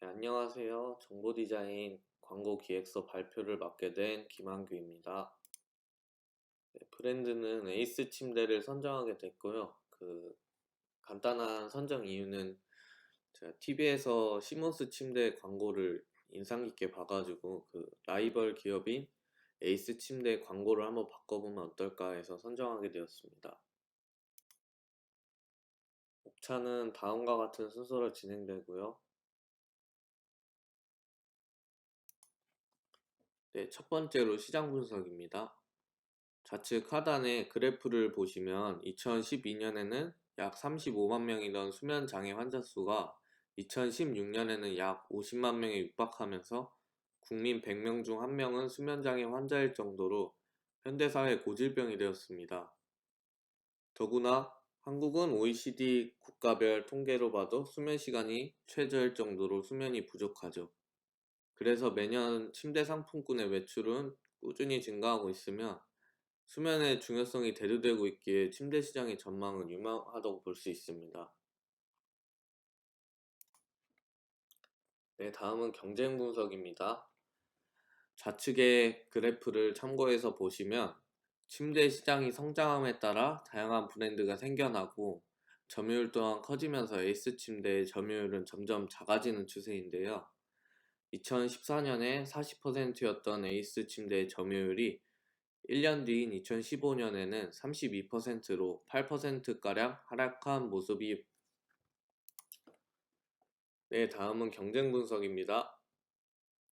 네, 안녕하세요. 정보디자인 광고 기획서 발표를 맡게 된 김한규입니다. 네, 브랜드는 에이스 침대를 선정하게 됐고요. 간단한 선정 이유는 제가 TV에서 시몬스 침대 광고를 인상 깊게 봐가지고 라이벌 기업인 에이스 침대 광고를 한번 바꿔보면 어떨까 해서 선정하게 되었습니다. 옵차는 다음과 같은 순서로 진행되고요. 네, 첫 번째로 시장 분석입니다. 좌측 하단의 그래프를 보시면 2012년에는 약 35만 명이던 수면 장애 환자 수가 2016년에는 약 50만 명에 육박하면서 국민 100명 중 1명은 수면 장애 환자일 정도로 현대사회 고질병이 되었습니다. 더구나 한국은 OECD 국가별 통계로 봐도 수면 시간이 최저일 정도로 수면이 부족하죠. 그래서 매년 침대 상품군의 매출은 꾸준히 증가하고 있으며 수면의 중요성이 대두되고 있기에 침대 시장의 전망은 유망하다고 볼 수 있습니다. 네, 다음은 경쟁 분석입니다. 좌측의 그래프를 참고해서 보시면 침대 시장이 성장함에 따라 다양한 브랜드가 생겨나고 점유율 또한 커지면서 에이스 침대의 점유율은 점점 작아지는 추세인데요. 2014년에 40%였던 에이스 침대의 점유율이 1년 뒤인 2015년에는 32%로 8%가량 하락한 모습이. 네, 다음은 경쟁 분석입니다.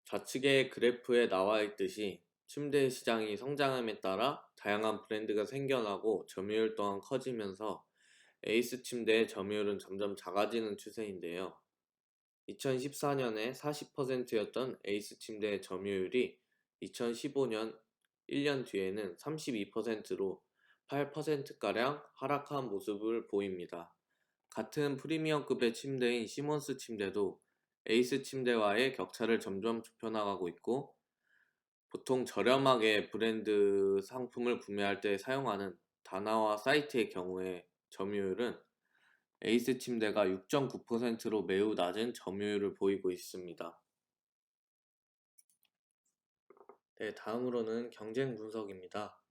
좌측의 그래프에 나와 있듯이 침대 시장이 성장함에 따라 다양한 브랜드가 생겨나고 점유율 또한 커지면서 에이스 침대의 점유율은 점점 작아지는 추세인데요. 2014년에 40%였던 에이스 침대의 점유율이 2015년 1년 뒤에는 32%로 8%가량 하락한 모습을 보입니다. 같은 프리미엄급의 침대인 시몬스 침대도 에이스 침대와의 격차를 점점 좁혀나가고 있고, 보통 저렴하게 브랜드 상품을 구매할 때 사용하는 다나와 사이트의 경우에 점유율은 에이스 침대가 6.9%로 매우 낮은 점유율을 보이고 있습니다. 네, 다음으로는 경쟁 분석입니다.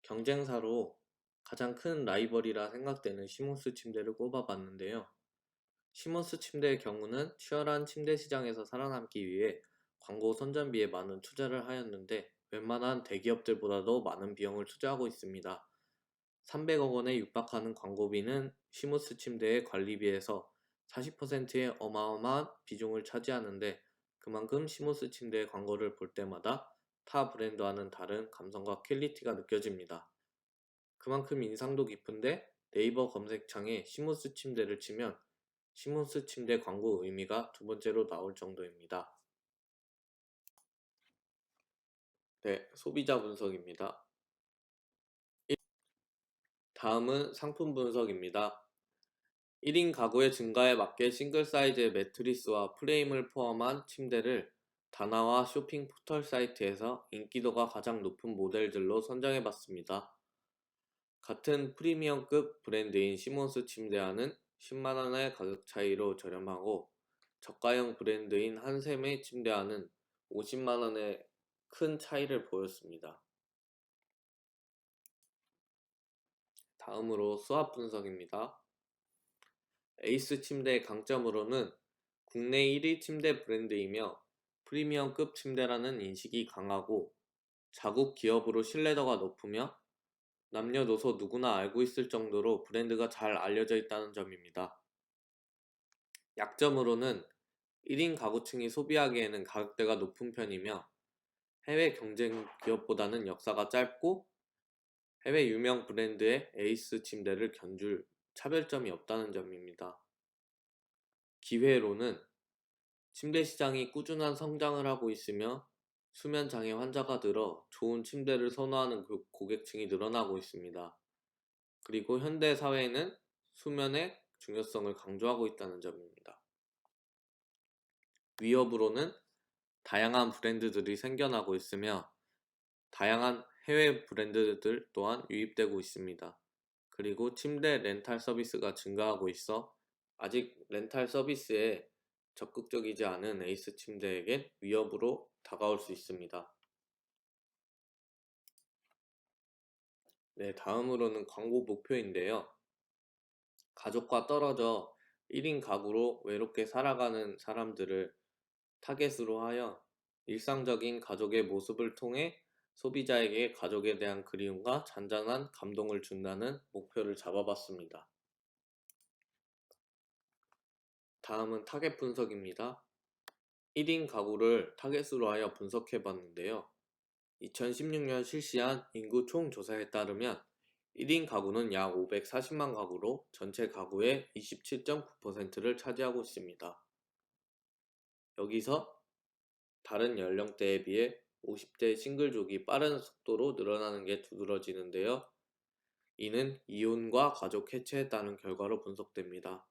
경쟁사로 가장 큰 라이벌이라 생각되는 시몬스 침대를 꼽아봤는데요. 시몬스 침대의 경우는 치열한 침대 시장에서 살아남기 위해 광고 선전비에 많은 투자를 하였는데 웬만한 대기업들보다도 많은 비용을 투자하고 있습니다. 300억 원에 육박하는 광고비는 시몬스 침대의 관리비에서 40%의 어마어마한 비중을 차지하는데, 그만큼 시몬스 침대의 광고를 볼 때마다 타 브랜드와는 다른 감성과 퀄리티가 느껴집니다. 그만큼 인상도 깊은데 네이버 검색창에 시몬스 침대를 치면 시몬스 침대 광고 의미가 두 번째로 나올 정도입니다. 네, 소비자 분석입니다. 다음은 상품 분석입니다. 1인 가구의 증가에 맞게 싱글 사이즈의 매트리스와 프레임을 포함한 침대를 다나와 쇼핑 포털 사이트에서 인기도가 가장 높은 모델들로 선정해봤습니다. 같은 프리미엄급 브랜드인 시몬스 침대와는 10만원의 가격 차이로 저렴하고, 저가형 브랜드인 한샘의 침대와는 50만원의 큰 차이를 보였습니다. 다음으로 수압 분석입니다. 에이스 침대의 강점으로는 국내 1위 침대 브랜드이며 프리미엄급 침대라는 인식이 강하고, 자국 기업으로 신뢰도가 높으며 남녀노소 누구나 알고 있을 정도로 브랜드가 잘 알려져 있다는 점입니다. 약점으로는 1인 가구층이 소비하기에는 가격대가 높은 편이며 해외 경쟁 기업보다는 역사가 짧고 해외 유명 브랜드의 에이스 침대를 견줄 차별점이 없다는 점입니다. 기회로는 침대 시장이 꾸준한 성장을 하고 있으며 수면 장애 환자가 늘어 좋은 침대를 선호하는 고객층이 늘어나고 있습니다. 그리고 현대 사회에는 수면의 중요성을 강조하고 있다는 점입니다. 위협으로는 다양한 브랜드들이 생겨나고 있으며 다양한 해외 브랜드들 또한 유입되고 있습니다. 그리고 침대 렌탈 서비스가 증가하고 있어 아직 렌탈 서비스에 적극적이지 않은 에이스 침대에겐 위협으로 다가올 수 있습니다. 네, 다음으로는 광고 목표인데요. 가족과 떨어져 1인 가구로 외롭게 살아가는 사람들을 타겟으로 하여 일상적인 가족의 모습을 통해 소비자에게 가족에 대한 그리움과 잔잔한 감동을 준다는 목표를 잡아봤습니다. 다음은 타겟 분석입니다. 1인 가구를 타겟으로 하여 분석해 봤는데요. 2016년 실시한 인구 총조사에 따르면 1인 가구는 약 540만 가구로 전체 가구의 27.9%를 차지하고 있습니다. 여기서 다른 연령대에 비해 50대 싱글족이 빠른 속도로 늘어나는 게 두드러지는데요. 이는 이혼과 가족 해체에 따른 결과로 분석됩니다.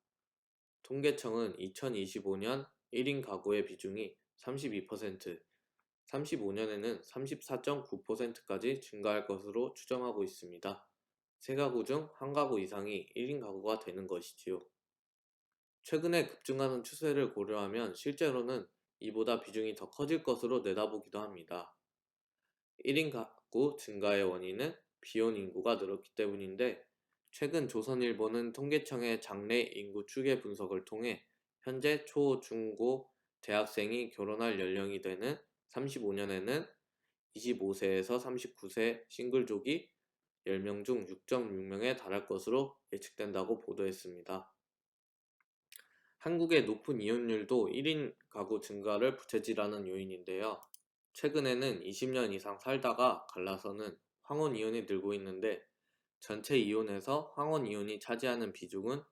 통계청은 2025년 1인 가구의 비중이 32%, 35년에는 34.9%까지 증가할 것으로 추정하고 있습니다. 세 가구 중 한 가구 이상이 1인 가구가 되는 것이지요. 최근에 급증하는 추세를 고려하면 실제로는 이보다 비중이 더 커질 것으로 내다보기도 합니다. 1인 가구 증가의 원인은 비혼 인구가 늘었기 때문인데, 최근 조선일보는 통계청의 장래 인구 추계 분석을 통해 현재 초, 중, 고 대학생이 결혼할 연령이 되는 35년에는 25세에서 39세 싱글족이 10명 중 6.6명에 달할 것으로 예측된다고 보도했습니다. 한국의 높은 이혼율도 1인 가구 증가를 부채질하는 요인인데요. 최근에는 20년 이상 살다가 갈라서는 황혼 이혼이 늘고 있는데, 전체 이혼에서 황혼 이혼이 차지하는 비중은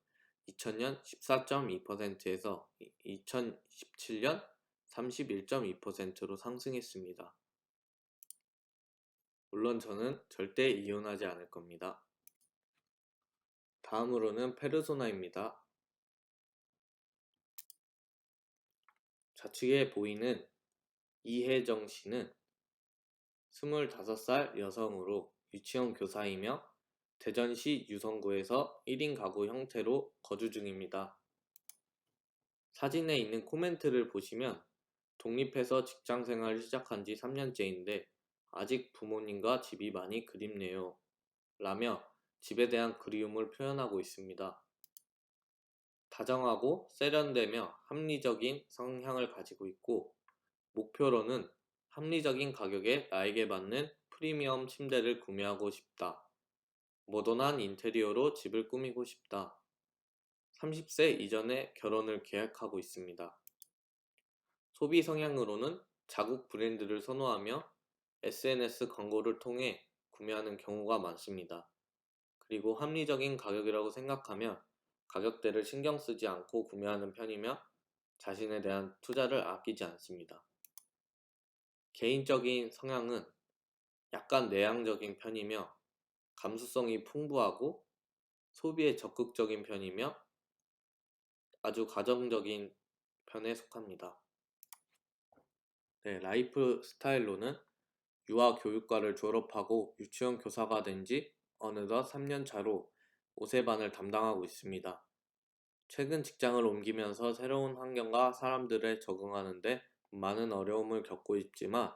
2000년 14.2%에서 2017년 31.2%로 상승했습니다. 물론 저는 절대 이혼하지 않을 겁니다. 다음으로는 페르소나입니다. 좌측에 보이는 이혜정 씨는 25살 여성으로 유치원 교사이며 대전시 유성구에서 1인 가구 형태로 거주 중입니다. 사진에 있는 코멘트를 보시면 독립해서 직장 생활을 시작한 지 3년째인데 아직 부모님과 집이 많이 그립네요 라며 집에 대한 그리움을 표현하고 있습니다. 다정하고 세련되며 합리적인 성향을 가지고 있고, 목표로는 합리적인 가격에 나에게 맞는 프리미엄 침대를 구매하고 싶다. 모던한 인테리어로 집을 꾸미고 싶다. 30세 이전에 결혼을 계획하고 있습니다. 소비 성향으로는 자국 브랜드를 선호하며 SNS 광고를 통해 구매하는 경우가 많습니다. 그리고 합리적인 가격이라고 생각하며 가격대를 신경 쓰지 않고 구매하는 편이며 자신에 대한 투자를 아끼지 않습니다. 개인적인 성향은 약간 내향적인 편이며 감수성이 풍부하고 소비에 적극적인 편이며 아주 가정적인 편에 속합니다. 네, 라이프 스타일로는 유아교육과를 졸업하고 유치원 교사가 된 지 어느덧 3년 차로 옷의 반을 담당하고 있습니다. 최근 직장을 옮기면서 새로운 환경과 사람들에 적응하는데 많은 어려움을 겪고 있지만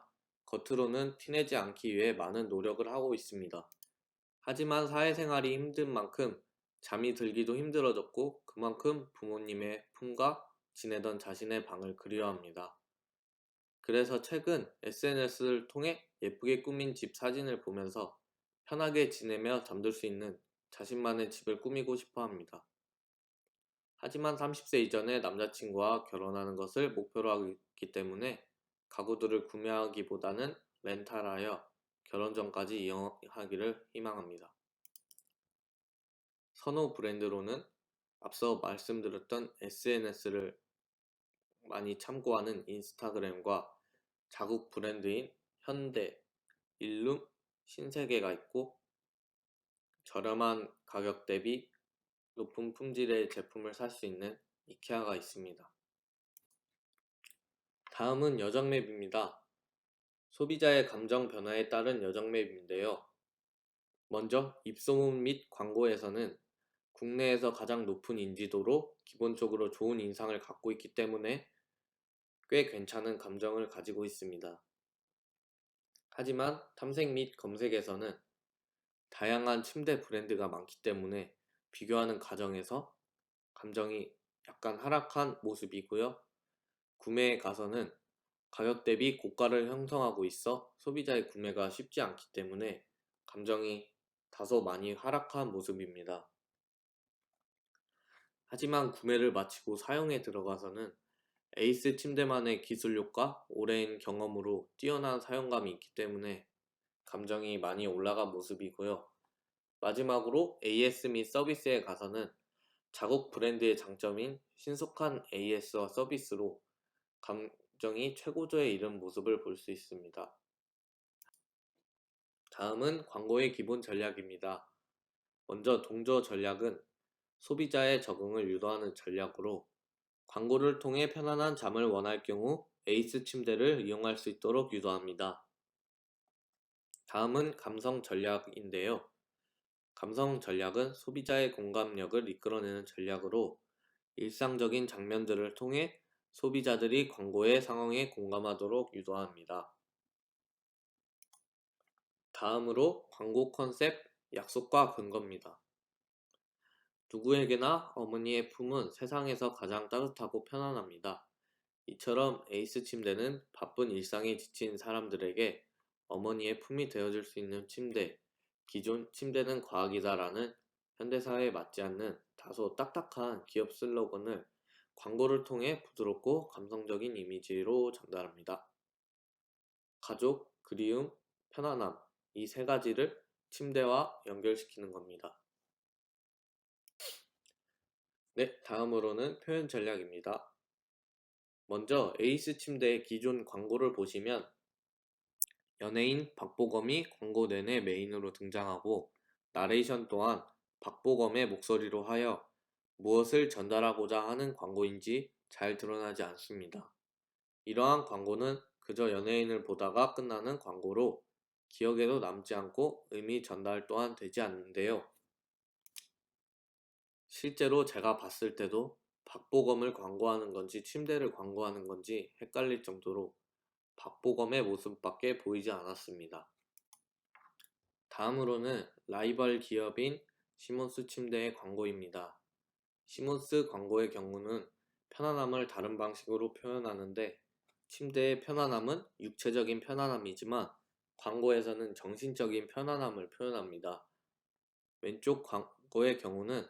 겉으로는 티내지 않기 위해 많은 노력을 하고 있습니다. 하지만 사회생활이 힘든 만큼 잠이 들기도 힘들어졌고, 그만큼 부모님의 품과 지내던 자신의 방을 그리워합니다. 그래서 최근 SNS를 통해 예쁘게 꾸민 집 사진을 보면서 편하게 지내며 잠들 수 있는 자신만의 집을 꾸미고 싶어 합니다. 하지만 30세 이전에 남자친구와 결혼하는 것을 목표로 하고 있기 때문에 가구들을 구매하기보다는 렌탈하여 결혼 전까지 이용하기를 희망합니다. 선호 브랜드로는 앞서 말씀드렸던 SNS를 많이 참고하는 인스타그램과 자국 브랜드인 현대, 일룸, 신세계가 있고, 저렴한 가격 대비 높은 품질의 제품을 살 수 있는 이케아가 있습니다. 다음은 여정 맵입니다. 소비자의 감정 변화에 따른 여정 맵인데요. 먼저 입소문 및 광고에서는 국내에서 가장 높은 인지도로 기본적으로 좋은 인상을 갖고 있기 때문에 꽤 괜찮은 감정을 가지고 있습니다. 하지만 탐색 및 검색에서는 다양한 침대 브랜드가 많기 때문에 비교하는 과정에서 감정이 약간 하락한 모습이고요. 구매에 가서는 가격 대비 고가를 형성하고 있어 소비자의 구매가 쉽지 않기 때문에 감정이 다소 많이 하락한 모습입니다. 하지만 구매를 마치고 사용에 들어가서는 에이스 침대만의 기술력과 오랜 경험으로 뛰어난 사용감이 있기 때문에 감정이 많이 올라간 모습이고요. 마지막으로 AS 및 서비스에 가서는 자국 브랜드의 장점인 신속한 AS와 서비스로 감정이 최고조에 이른 모습을 볼 수 있습니다. 다음은 광고의 기본 전략입니다. 먼저 동조 전략은 소비자의 적응을 유도하는 전략으로 광고를 통해 편안한 잠을 원할 경우 에이스 침대를 이용할 수 있도록 유도합니다. 다음은 감성 전략인데요. 감성 전략은 소비자의 공감력을 이끌어내는 전략으로 일상적인 장면들을 통해 소비자들이 광고의 상황에 공감하도록 유도합니다. 다음으로 광고 컨셉, 약속과 근거입니다. 누구에게나 어머니의 품은 세상에서 가장 따뜻하고 편안합니다. 이처럼 에이스 침대는 바쁜 일상에 지친 사람들에게 어머니의 품이 되어줄 수 있는 침대, 기존 침대는 과학이다라는 현대사회에 맞지 않는 다소 딱딱한 기업 슬로건을 광고를 통해 부드럽고 감성적인 이미지로 전달합니다. 가족, 그리움, 편안함, 이 세 가지를 침대와 연결시키는 겁니다. 네, 다음으로는 표현 전략입니다. 먼저 에이스 침대의 기존 광고를 보시면 연예인 박보검이 광고 내내 메인으로 등장하고 나레이션 또한 박보검의 목소리로 하여 무엇을 전달하고자 하는 광고인지 잘 드러나지 않습니다. 이러한 광고는 그저 연예인을 보다가 끝나는 광고로 기억에도 남지 않고 의미 전달 또한 되지 않는데요. 실제로 제가 봤을 때도 박보검을 광고하는 건지 침대를 광고하는 건지 헷갈릴 정도로 박보검의 모습밖에 보이지 않았습니다. 다음으로는 라이벌 기업인 시몬스 침대의 광고입니다. 시몬스 광고의 경우는 편안함을 다른 방식으로 표현하는데 침대의 편안함은 육체적인 편안함이지만 광고에서는 정신적인 편안함을 표현합니다. 왼쪽 광고의 경우는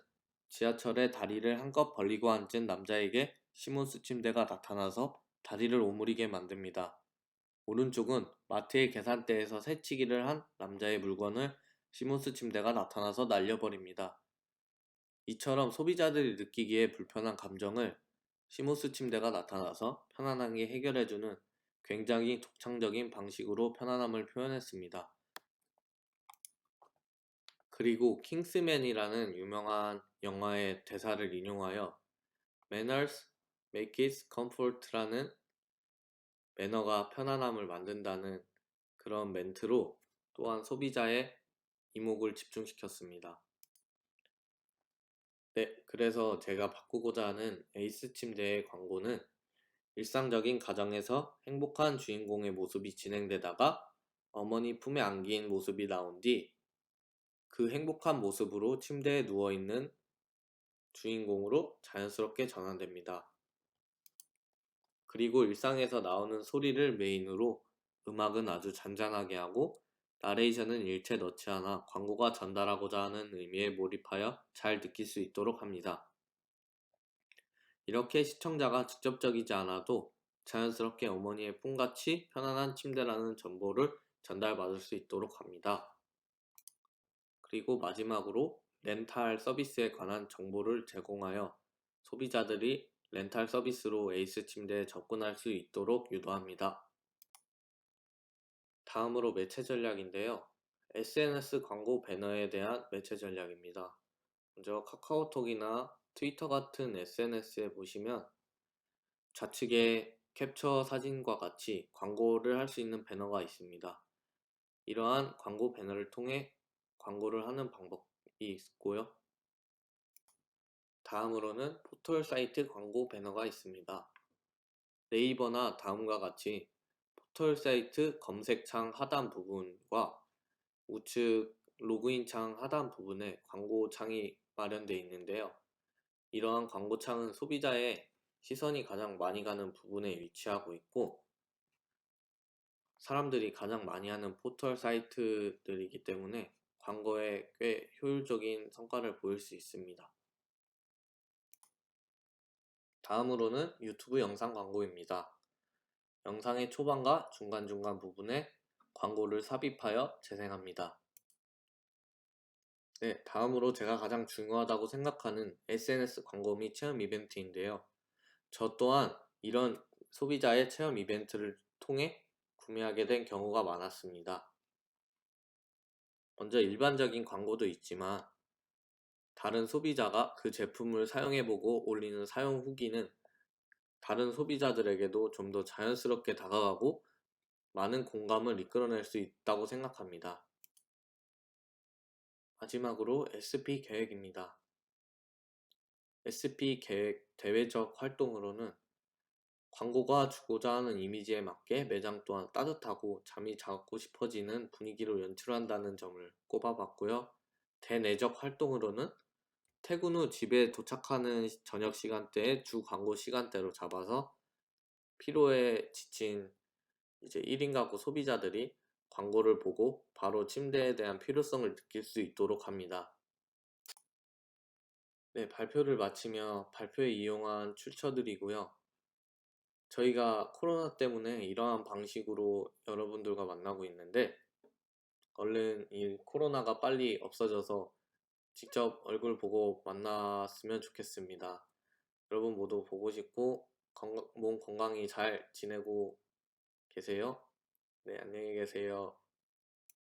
지하철에 다리를 한껏 벌리고 앉은 남자에게 시몬스 침대가 나타나서 다리를 오므리게 만듭니다. 오른쪽은 마트의 계산대에서 새치기를 한 남자의 물건을 시몬스 침대가 나타나서 날려버립니다. 이처럼 소비자들이 느끼기에 불편한 감정을 시몬스 침대가 나타나서 편안하게 해결해주는 굉장히 독창적인 방식으로 편안함을 표현했습니다. 그리고 킹스맨이라는 유명한 영화의 대사를 인용하여 Manners make it comfort라는 매너가 편안함을 만든다는 그런 멘트로 또한 소비자의 이목을 집중시켰습니다. 네, 그래서 제가 바꾸고자 하는 에이스 침대의 광고는 일상적인 가정에서 행복한 주인공의 모습이 진행되다가 어머니 품에 안긴 모습이 나온 뒤 그 행복한 모습으로 침대에 누워있는 주인공으로 자연스럽게 전환됩니다. 그리고 일상에서 나오는 소리를 메인으로 음악은 아주 잔잔하게 하고 나레이션은 일체 넣지 않아 광고가 전달하고자 하는 의미에 몰입하여 잘 느낄 수 있도록 합니다. 이렇게 시청자가 직접적이지 않아도 자연스럽게 어머니의 품같이 편안한 침대라는 정보를 전달받을 수 있도록 합니다. 그리고 마지막으로 렌탈 서비스에 관한 정보를 제공하여 소비자들이 렌탈 서비스로 에이스 침대에 접근할 수 있도록 유도합니다. 다음으로 매체 전략인데요. SNS 광고 배너에 대한 매체 전략입니다. 먼저 카카오톡이나 트위터 같은 SNS에 보시면 좌측에 캡처 사진과 같이 광고를 할 수 있는 배너가 있습니다. 이러한 광고 배너를 통해 광고를 하는 방법이 있고요. 다음으로는 포털 사이트 광고 배너가 있습니다. 네이버나 다음과 같이 포털 사이트 검색창 하단 부분과 우측 로그인 창 하단 부분에 광고창이 마련되어 있는데요. 이러한 광고창은 소비자의 시선이 가장 많이 가는 부분에 위치하고 있고, 사람들이 가장 많이 하는 포털 사이트들이기 때문에 광고에 꽤 효율적인 성과를 보일 수 있습니다. 다음으로는 유튜브 영상 광고입니다. 영상의 초반과 중간중간 부분에 광고를 삽입하여 재생합니다. 네, 다음으로 제가 가장 중요하다고 생각하는 SNS 광고 및 체험 이벤트인데요. 저 또한 이런 소비자의 체험 이벤트를 통해 구매하게 된 경우가 많았습니다. 먼저 일반적인 광고도 있지만 다른 소비자가 그 제품을 사용해보고 올리는 사용 후기는 다른 소비자들에게도 좀 더 자연스럽게 다가가고 많은 공감을 이끌어낼 수 있다고 생각합니다. 마지막으로 SP 계획입니다. SP 계획 대외적 활동으로는 광고가 주고자 하는 이미지에 맞게 매장 또한 따뜻하고 잠이 자고 싶어지는 분위기로 연출한다는 점을 꼽아봤고요. 대내적 활동으로는 퇴근 후 집에 도착하는 저녁 시간대에 주 광고 시간대로 잡아서 피로에 지친 이제 1인 가구 소비자들이 광고를 보고 바로 침대에 대한 필요성을 느낄 수 있도록 합니다. 네, 발표를 마치며 발표에 이용한 출처들이고요. 저희가 코로나 때문에 이러한 방식으로 여러분들과 만나고 있는데 얼른 이 코로나가 빨리 없어져서 직접 얼굴 보고 만났으면 좋겠습니다. 여러분 모두 보고 싶고 몸 건강히 잘 지내고 계세요? 네, 안녕히 계세요.